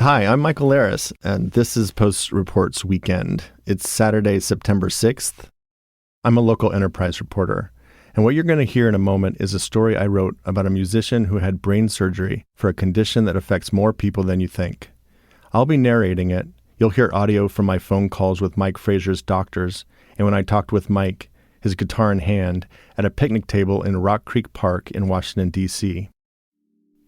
Hi, I'm Michael Laris, and this is Post Reports Weekend. It's Saturday, September 6th. I'm a local enterprise reporter, and what you're going to hear in a moment is a story I wrote about a musician who had brain surgery for a condition that affects more people than you think. I'll be narrating it. You'll hear audio from my phone calls with Mike Frazier's doctors, and when I talked with Mike, his guitar in hand, at a picnic table in Rock Creek Park in Washington, D.C.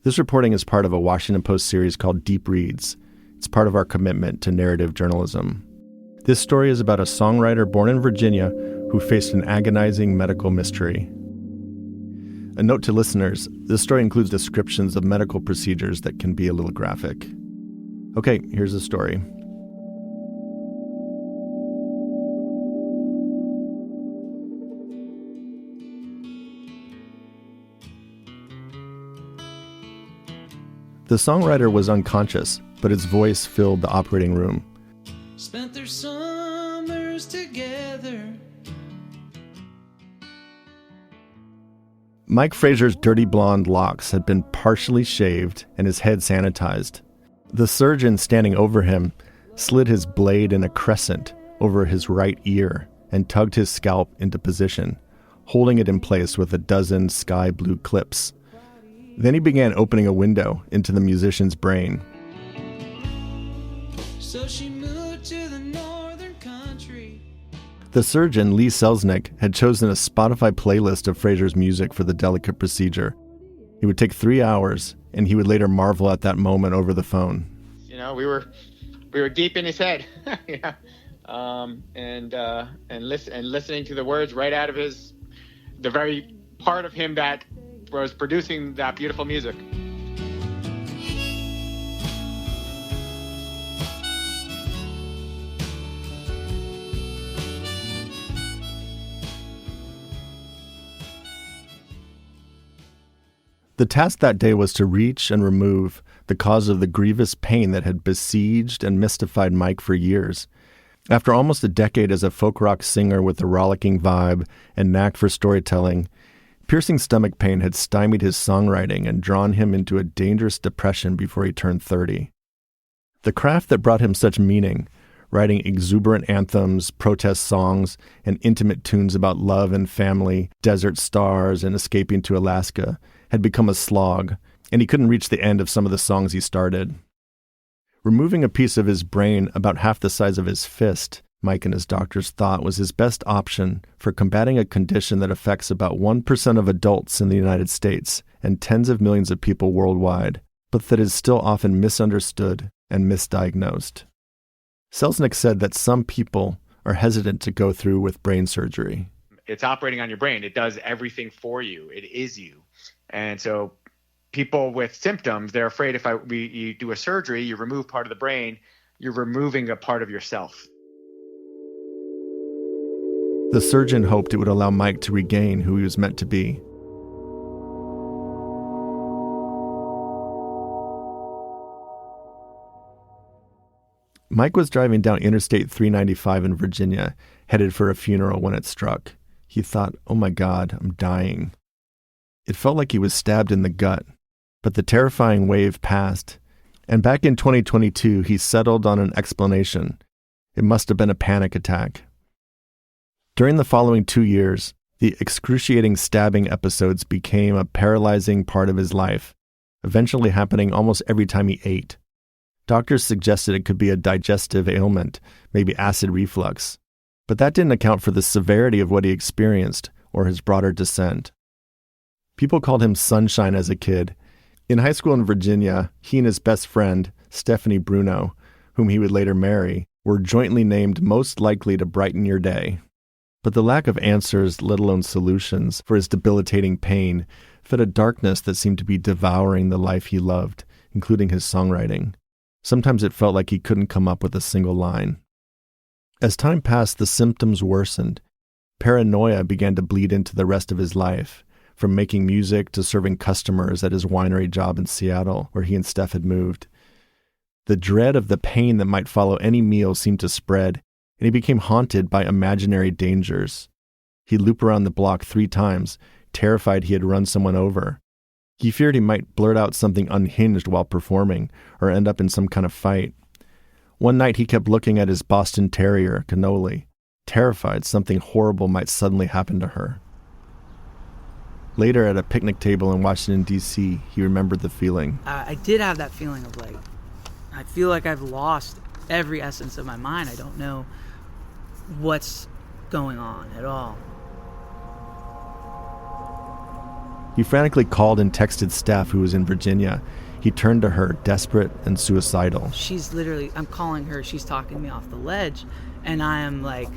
This reporting is part of a Washington Post series called Deep Reads. It's part of our commitment to narrative journalism. This story is about a songwriter born in Virginia who faced an agonizing medical mystery. A note to listeners, this story includes descriptions of medical procedures that can be a little graphic. Okay, here's the story. The songwriter was unconscious, but his voice filled the operating room. Spent their summers together. Mike Frazier's dirty blonde locks had been partially shaved and his head sanitized. The surgeon standing over him slid his blade in a crescent over his right ear and tugged his scalp into position, holding it in place with a dozen sky blue clips. Then he began opening a window into the musician's brain. So she moved to the northern country. The surgeon, Lee Selznick, had chosen a Spotify playlist of Frazier's music for the delicate procedure. It would take 3 hours, and he would later marvel at that moment over the phone. You know, we were deep in his head, yeah, and listening to the words right out of the very part of him that was producing that beautiful music. The task that day was to reach and remove the cause of the grievous pain that had besieged and mystified Mike for years. After almost a decade as a folk rock singer with a rollicking vibe and knack for storytelling, piercing stomach pain had stymied his songwriting and drawn him into a dangerous depression before he turned 30. The craft that brought him such meaning, writing exuberant anthems, protest songs, and intimate tunes about love and family, desert stars, and escaping to Alaska, had become a slog, and he couldn't reach the end of some of the songs he started. Removing a piece of his brain about half the size of his fist, Mike and his doctors thought was his best option for combating a condition that affects about 1% of adults in the United States and tens of millions of people worldwide, but that is still often misunderstood and misdiagnosed. Selznick said that some people are hesitant to go through with brain surgery. It's operating on your brain. It does everything for you. It is you. And so people with symptoms, they're afraid you do a surgery, you remove part of the brain, you're removing a part of yourself. The surgeon hoped it would allow Mike to regain who he was meant to be. Mike was driving down Interstate 395 in Virginia, headed for a funeral when it struck. He thought, "Oh my God, I'm dying." It felt like he was stabbed in the gut, but the terrifying wave passed. And back in 2022, he settled on an explanation. It must have been a panic attack. During the following 2 years, the excruciating stabbing episodes became a paralyzing part of his life, eventually happening almost every time he ate. Doctors suggested it could be a digestive ailment, maybe acid reflux, but that didn't account for the severity of what he experienced or his broader descent. People called him Sunshine as a kid. In high school in Virginia, he and his best friend, Stephanie Bruno, whom he would later marry, were jointly named most likely to brighten your day. But the lack of answers, let alone solutions, for his debilitating pain fed a darkness that seemed to be devouring the life he loved, including his songwriting. Sometimes it felt like he couldn't come up with a single line. As time passed, the symptoms worsened. Paranoia began to bleed into the rest of his life, from making music to serving customers at his winery job in Seattle, where he and Steph had moved. The dread of the pain that might follow any meal seemed to spread, and he became haunted by imaginary dangers. He'd loop around the block 3 times, terrified he had run someone over. He feared he might blurt out something unhinged while performing or end up in some kind of fight. One night he kept looking at his Boston Terrier, Cannoli, terrified something horrible might suddenly happen to her. Later at a picnic table in Washington, D.C., he remembered the feeling. I did have that feeling of like, I feel like I've lost every essence of my mind. I don't know what's going on at all. He frantically called and texted staff who was in Virginia. He turned to her, desperate and suicidal. I'm calling her, she's talking me off the ledge, and I am like,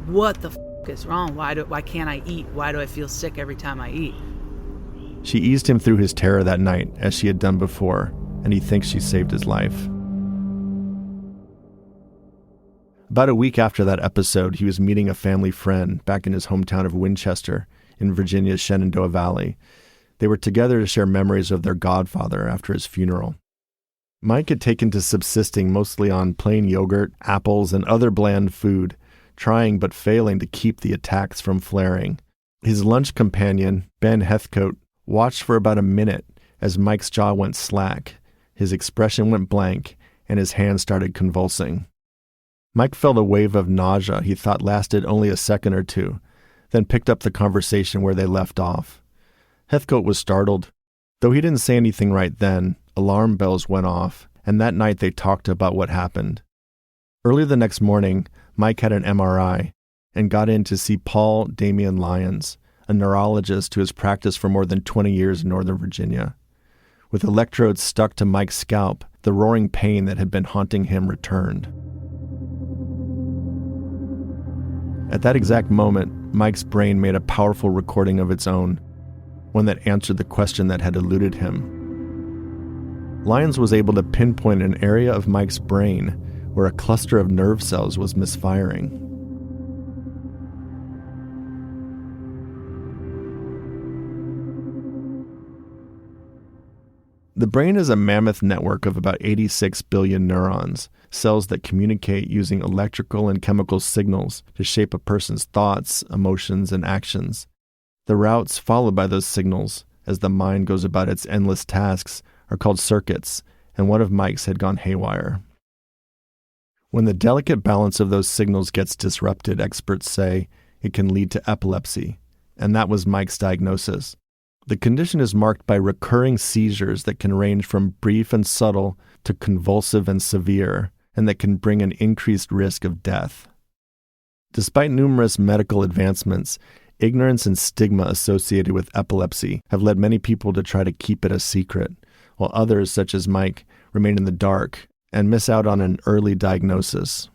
what the is wrong? Why can't I eat? Why do I feel sick every time I eat? She eased him through his terror that night, as she had done before, and he thinks she saved his life. About a week after that episode, he was meeting a family friend back in his hometown of Winchester in Virginia's Shenandoah Valley. They were together to share memories of their godfather after his funeral. Mike had taken to subsisting mostly on plain yogurt, apples, and other bland food, trying but failing to keep the attacks from flaring. His lunch companion, Ben Heathcote, watched for about a minute as Mike's jaw went slack, his expression went blank, and his hand started convulsing. Mike felt a wave of nausea he thought lasted only a second or two, then picked up the conversation where they left off. Heathcote was startled. Though he didn't say anything right then, alarm bells went off, and that night they talked about what happened. Early the next morning, Mike had an MRI and got in to see Paul Damian Lyons, a neurologist who has practiced for more than 20 years in Northern Virginia. With electrodes stuck to Mike's scalp, the roaring pain that had been haunting him returned. At that exact moment, Mike's brain made a powerful recording of its own, one that answered the question that had eluded him. Lyons was able to pinpoint an area of Mike's brain where a cluster of nerve cells was misfiring. The brain is a mammoth network of about 86 billion neurons, cells that communicate using electrical and chemical signals to shape a person's thoughts, emotions, and actions. The routes followed by those signals, as the mind goes about its endless tasks, are called circuits, and one of Mike's had gone haywire. When the delicate balance of those signals gets disrupted, experts say it can lead to epilepsy, and that was Mike's diagnosis. The condition is marked by recurring seizures that can range from brief and subtle to convulsive and severe, and that can bring an increased risk of death. Despite numerous medical advancements, ignorance and stigma associated with epilepsy have led many people to try to keep it a secret, while others, such as Mike, remain in the dark and miss out on an early diagnosis.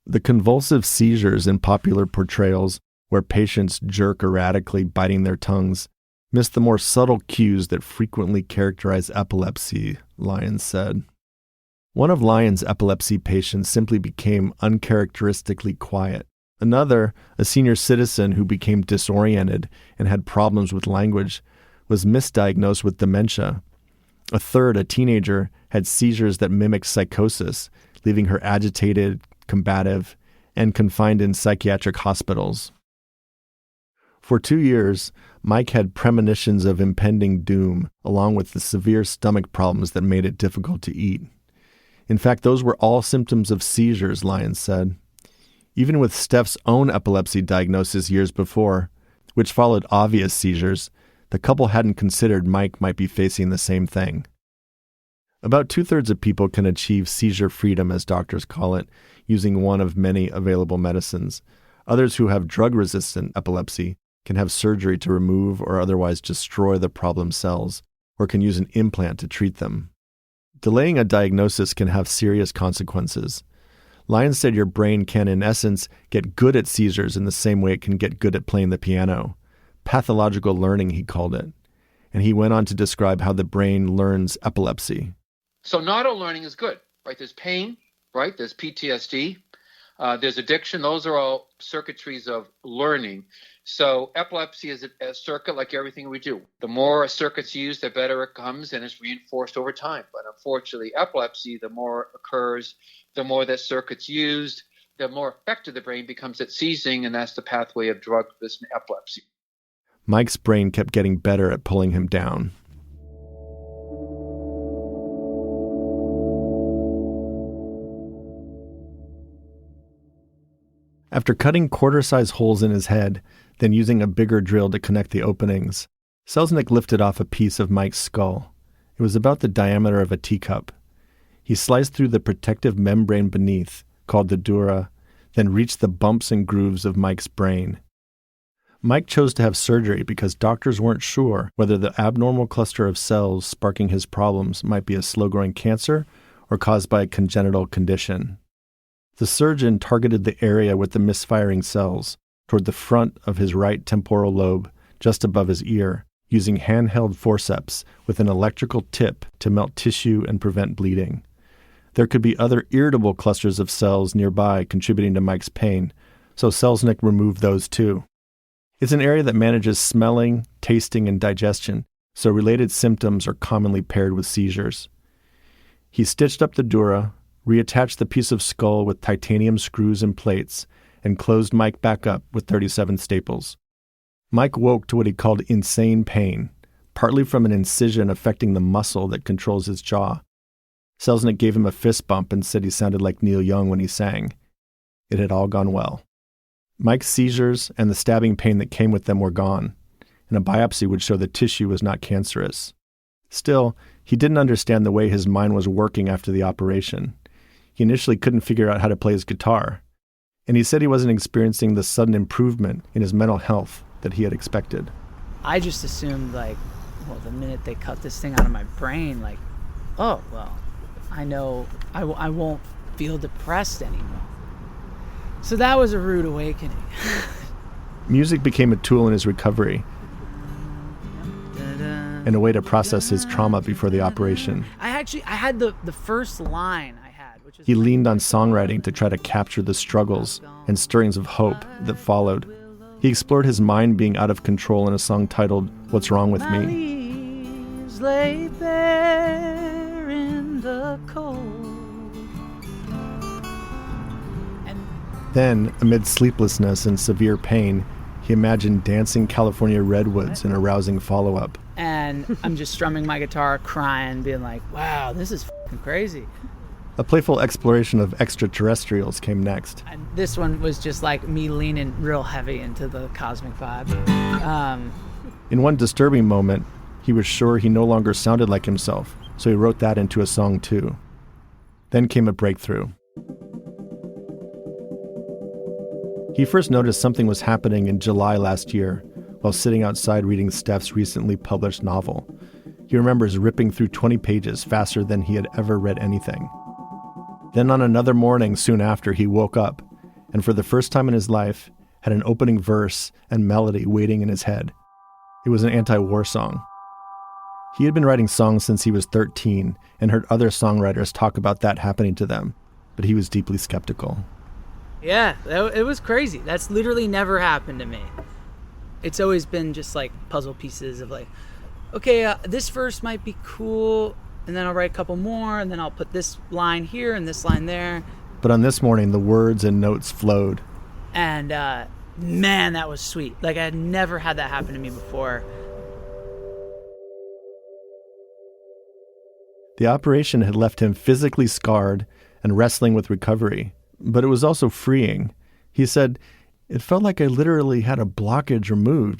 The convulsive seizures in popular portrayals, where patients jerk erratically, biting their tongues, miss the more subtle cues that frequently characterize epilepsy, Lyons said. One of Lyons' epilepsy patients simply became uncharacteristically quiet. Another, a senior citizen who became disoriented and had problems with language, was misdiagnosed with dementia. A third, a teenager, had seizures that mimicked psychosis, leaving her agitated, combative, and confined in psychiatric hospitals. For 2 years, Mike had premonitions of impending doom, along with the severe stomach problems that made it difficult to eat. In fact, those were all symptoms of seizures, Lyons said. Even with Steph's own epilepsy diagnosis years before, which followed obvious seizures, the couple hadn't considered Mike might be facing the same thing. About 2/3 of people can achieve seizure freedom, as doctors call it, using one of many available medicines. Others who have drug-resistant epilepsy can have surgery to remove or otherwise destroy the problem cells, or can use an implant to treat them. Delaying a diagnosis can have serious consequences. Lyons said your brain can, in essence, get good at seizures in the same way it can get good at playing the piano. Pathological learning, he called it. And he went on to describe how the brain learns epilepsy. So not all learning is good, right? There's pain, right? There's PTSD. There's addiction. Those are all circuitries of learning. So epilepsy is a circuit like everything we do. The more a circuit's used, the better it comes, and it's reinforced over time. But unfortunately, epilepsy, the more it occurs, the more that circuit's used, the more effective the brain becomes at seizing, and that's the pathway of drug-resistant epilepsy. Mike's brain kept getting better at pulling him down. After cutting quarter-size holes in his head, then using a bigger drill to connect the openings, Selznick lifted off a piece of Mike's skull. It was about the diameter of a teacup. He sliced through the protective membrane beneath, called the dura, then reached the bumps and grooves of Mike's brain. Mike chose to have surgery because doctors weren't sure whether the abnormal cluster of cells sparking his problems might be a slow-growing cancer or caused by a congenital condition. The surgeon targeted the area with the misfiring cells toward the front of his right temporal lobe, just above his ear, using handheld forceps with an electrical tip to melt tissue and prevent bleeding. There could be other irritable clusters of cells nearby contributing to Mike's pain, so Selznick removed those too. It's an area that manages smelling, tasting, and digestion, so related symptoms are commonly paired with seizures. He stitched up the dura, reattached the piece of skull with titanium screws and plates, and closed Mike back up with 37 staples. Mike woke to what he called insane pain, partly from an incision affecting the muscle that controls his jaw. Selznick gave him a fist bump and said he sounded like Neil Young when he sang. It had all gone well. Mike's seizures and the stabbing pain that came with them were gone, and a biopsy would show the tissue was not cancerous. Still, he didn't understand the way his mind was working after the operation. He initially couldn't figure out how to play his guitar, and he said he wasn't experiencing the sudden improvement in his mental health that he had expected. I just assumed, the minute they cut this thing out of my brain, oh, well, I know I won't feel depressed anymore. So that was a rude awakening. Music became a tool in his recovery and a way to process his trauma before the operation. I had the first line I had, which is... He leaned on songwriting to try to capture the struggles and stirrings of hope that followed. He explored his mind being out of control in a song titled What's Wrong With Me. Leaves lay bare in the cold. Then, amid sleeplessness and severe pain, he imagined dancing California redwoods in a rousing follow-up. And I'm just strumming my guitar, crying, being like, wow, this is f***ing crazy. A playful exploration of extraterrestrials came next. And this one was just like me leaning real heavy into the cosmic vibe. In one disturbing moment, he was sure he no longer sounded like himself, so he wrote that into a song too. Then came a breakthrough. He first noticed something was happening in July last year while sitting outside reading Steph's recently published novel. He remembers ripping through 20 pages faster than he had ever read anything. Then on another morning soon after, he woke up and for the first time in his life had an opening verse and melody waiting in his head. It was an anti-war song. He had been writing songs since he was 13 and heard other songwriters talk about that happening to them, but he was deeply skeptical. Yeah, it was crazy. That's literally never happened to me. It's always been just puzzle pieces of okay, this verse might be cool, and then I'll write a couple more, and then I'll put this line here and this line there. But on this morning, the words and notes flowed. And man, that was sweet. I had never had that happen to me before. The operation had left him physically scarred and wrestling with recovery. But it was also freeing. He said, it felt like I literally had a blockage removed,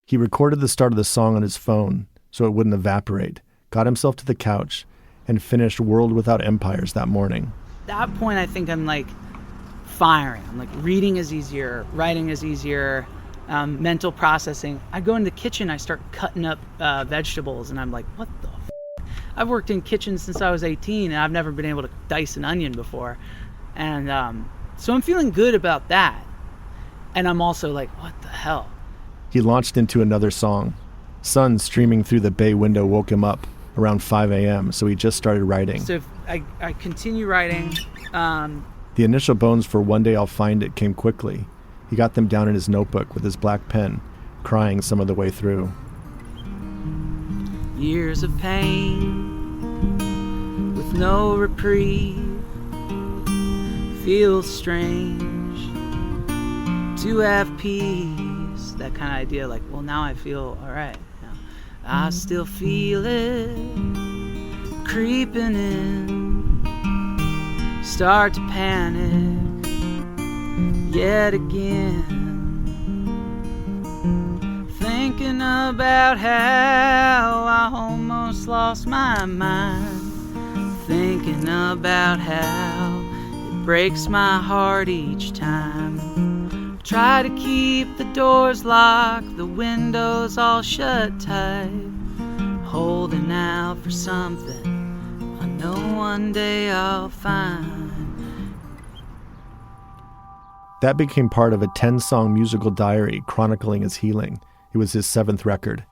He recorded the start of the song on his phone so it wouldn't evaporate, got himself to the couch, and finished World Without Empires that morning. At that point, I think I'm firing. I'm reading is easier, writing is easier, mental processing. I go in the kitchen, I start cutting up vegetables, and I'm like, what the f***? I've worked in kitchens since I was 18, and I've never been able to dice an onion before. And so I'm feeling good about that. And I'm also like, what the hell? He launched into another song. Sun streaming through the bay window woke him up around 5 a.m., so he just started writing. So if I continue writing. The initial bones for One Day I'll Find It came quickly. He got them down in his notebook with his black pen, crying some of the way through. Years of pain with no reprieve. Feels strange to have peace that kind of idea, like, well, now I feel all right. You know, I still feel it creeping in, start to panic yet again, thinking about how I almost lost my mind, thinking about how it breaks my heart each time. Try to keep the doors locked, the windows all shut tight, holding out for something I know one day I'll find. That became part of a 10-song musical diary chronicling his healing. It was his 7th record.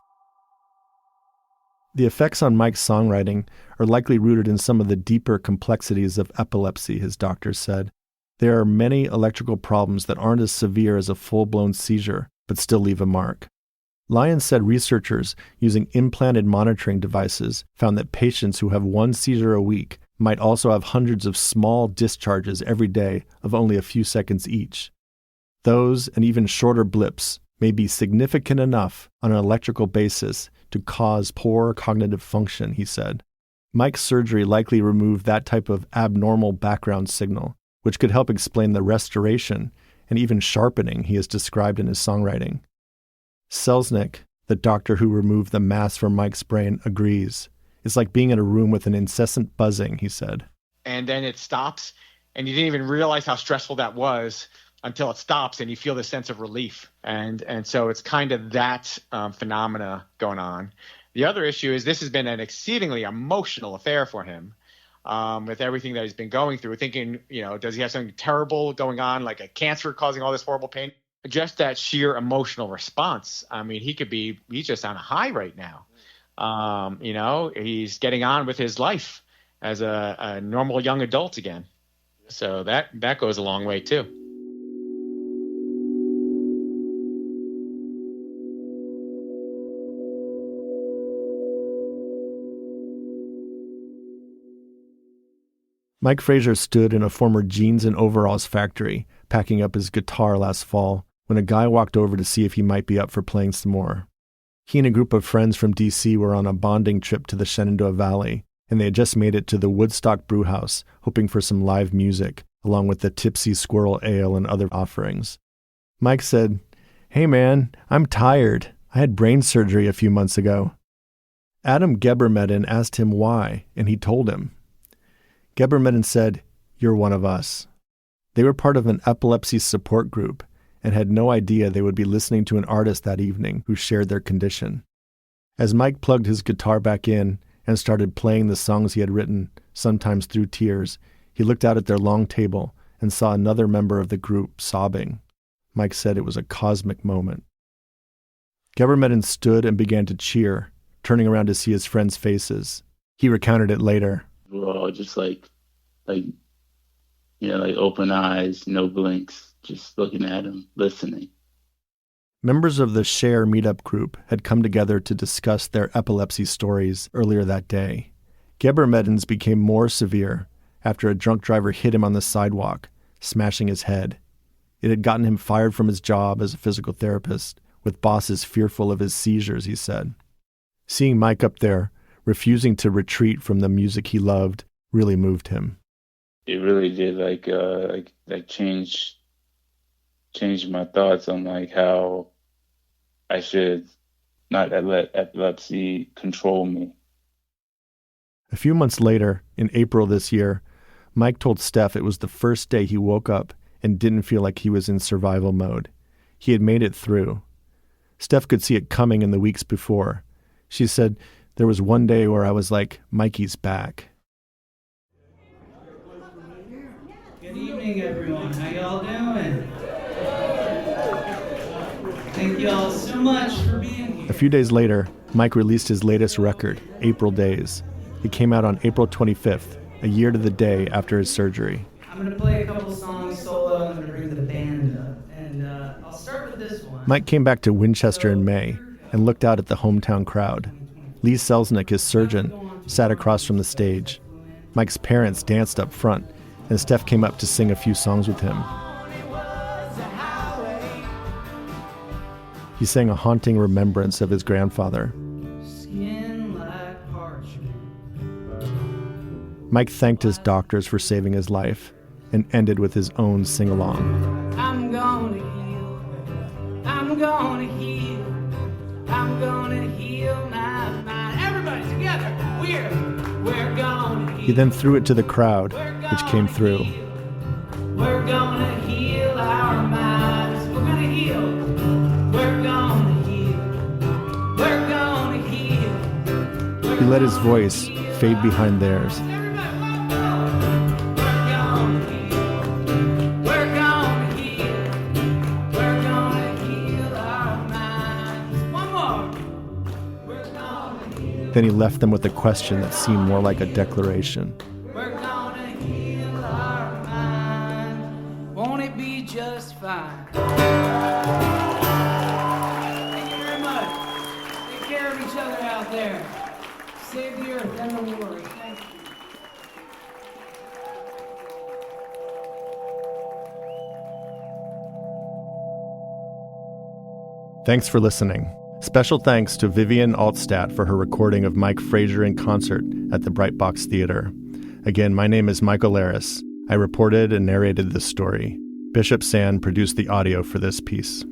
The effects on Mike's songwriting are likely rooted in some of the deeper complexities of epilepsy, his doctors said. There are many electrical problems that aren't as severe as a full-blown seizure, but still leave a mark. Lyons said researchers using implanted monitoring devices found that patients who have one seizure a week might also have hundreds of small discharges every day of only a few seconds each. Those and even shorter blips may be significant enough on an electrical basis to cause poor cognitive function, he said. Mike's surgery likely removed that type of abnormal background signal, which could help explain the restoration and even sharpening he has described in his songwriting. Selznick, the doctor who removed the mass from Mike's brain, agrees. It's like being in a room with an incessant buzzing, he said. And then it stops, and you didn't even realize how stressful that was until it stops, and you feel this sense of relief. And so it's kind of that phenomena going on. The other issue is this has been an exceedingly emotional affair for him, with everything that he's been going through, thinking, does he have something terrible going on, like a cancer causing all this horrible pain? Just that sheer emotional response. I mean, he's just on a high right now. He's getting on with his life as a normal young adult again. So that goes a long way too. Mike Frazier stood in a former jeans and overalls factory, packing up his guitar last fall, when a guy walked over to see if he might be up for playing some more. He and a group of friends from D.C. were on a bonding trip to the Shenandoah Valley, and they had just made it to the Woodstock Brewhouse, hoping for some live music, along with the Tipsy Squirrel Ale and other offerings. Mike said, "Hey man, I'm tired. I had brain surgery a few months ago." Adam Gebermedin asked him why, and he told him. Gebermedin said, "You're one of us." They were part of an epilepsy support group and had no idea they would be listening to an artist that evening who shared their condition. As Mike plugged his guitar back in and started playing the songs he had written, sometimes through tears, he looked out at their long table and saw another member of the group sobbing. Mike said it was a cosmic moment. Gebermedin stood and began to cheer, turning around to see his friends' faces. He recounted it later. We were all just like open eyes, no blinks, just looking at him, listening. Members of the Share meetup group had come together to discuss their epilepsy stories earlier that day. Gebermedin's became more severe after a drunk driver hit him on the sidewalk, smashing his head. It had gotten him fired from his job as a physical therapist, with bosses fearful of his seizures, he said. Seeing Mike up there, refusing to retreat from the music he loved, really moved him. It really did change my thoughts on how I should not let epilepsy control me. A few months later, in April this year, Mike told Steph it was the first day he woke up and didn't feel like he was in survival mode. He had made it through. Steph could see it coming in the weeks before. She said, "There was one day where I was like, Mikey's back." Good evening, everyone. How y'all doing? Thank y'all so much for being here. A few days later, Mike released his latest record, April Days. It came out on April 25th, a year to the day after his surgery. I'm going to play a couple songs solo. I'm going to bring the band up. And I'll start with this one. Mike came back to Winchester in May and looked out at the hometown crowd. Lee Selznick, his surgeon, sat across from the stage. Mike's parents danced up front, and Steph came up to sing a few songs with him. He sang a haunting remembrance of his grandfather. Skin like parchment. Mike thanked his doctors for saving his life and ended with his own sing-along. I'm gonna heal. I'm gonna heal. I'm gonna heal my mind. Everybody together. We're gonna heal. He then threw it to the crowd, which came through. We're gonna heal our minds. We're gonna heal. We're gonna heal. We're gonna heal. He let his voice fade behind theirs. Everybody, one more. We're gonna heal. We're gonna heal. We're gonna heal our minds. One more. We're gonna heal. Then he left them with a question that seemed more like a declaration. We're gonna heal our minds. Won't it be just fine? Thank you very much. Take care of each other out there. Save the earth and the world. Thank you. Thanks for listening. Special thanks to Vivian Altstadt for her recording of Mike Frazier in concert at the Bright Box Theater. Again, my name is Michael Laris. I reported and narrated this story. Bishop Sand produced the audio for this piece.